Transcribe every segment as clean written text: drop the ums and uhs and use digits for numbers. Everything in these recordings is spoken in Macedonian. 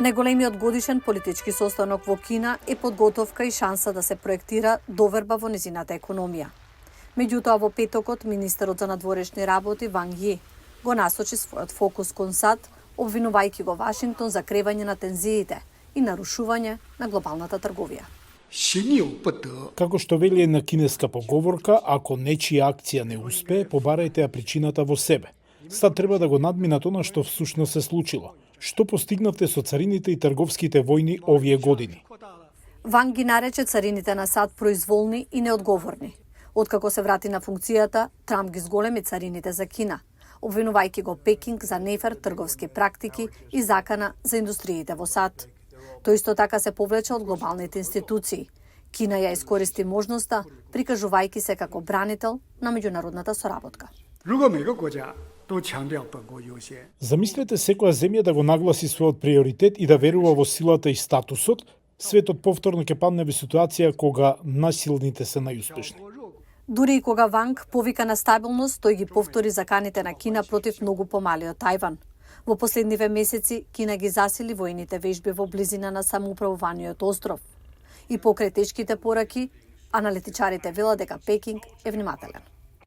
Најголемиот годишен политички состанок во Кина е подготовка и шанса да се проектира доверба во незината економија. Меѓутоа, во петокот, министерот за надворешни работи Ванг Ји го насочи својот фокус кон САД, обвинувајќи го Вашингтон за кревање на тензиите и нарушување на глобалната трговија. Како што вели една кинеска поговорка, ако нечија акција не успее, побарајте ја причината во себе. САД треба да го надминат она што всушност се случило. Што постигнавте со царините и трговските војни овие години? Ванг ги нарече царините на САД произволни и неодговорни. Откако се врати на функцијата, Трамп ги зголеми царините за Кина, обвинувајќи го Пекинг за нефер трговски практики и закана за индустриите во САД. Тој исто така се повлече од глобалните институции. Кина ја искористи можноста, прикажувајќи се како бранител на меѓународната соработка. Замислете секоја земја да го нагласи својот приоритет и да верува во силата и статусот, светот повторно ќе падне во ситуација кога насилните се најуспешни. Дури и кога Ванг повика на стабилност, тој ги повтори заканите на Кина против многу помалиот Тајван. Во последниве месеци Кина ги засили војните вежби во близина на самоуправуваниот остров. И покрај тешките пораки, аналитичарите велат дека Пекинг е внимателен.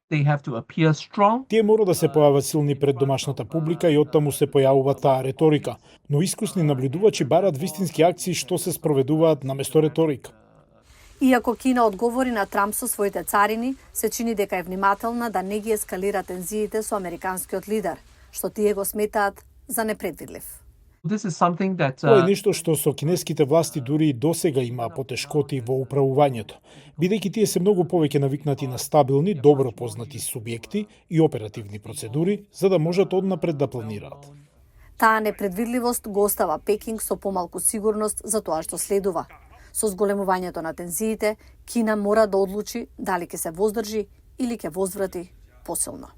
Тие мора да се појават силни пред домашната публика и оттаму се појавува таа реторика, но искусни наблюдувачи барат вистински акции што се спроведуваат наместо реторика. Иако Кина одговори на Трамп со своите царини, се чини дека е внимателна да не ги ескалира тензиите со американскиот лидер, што тие го сметаат за непредвидлив. Тоа е нешто што со кинеските власти дури и досега има потешкоти во управувањето, бидејќи тие се многу повеќе навикнати на стабилни, добро познати субјекти и оперативни процедури, за да можат однапред да планираат. Таа непредвидливост го остава Пекинг со помалку сигурност за тоа што следува. Со зголемувањето на тензиите, Кина мора да одлучи дали ќе се воздржи или ќе возврати посилно.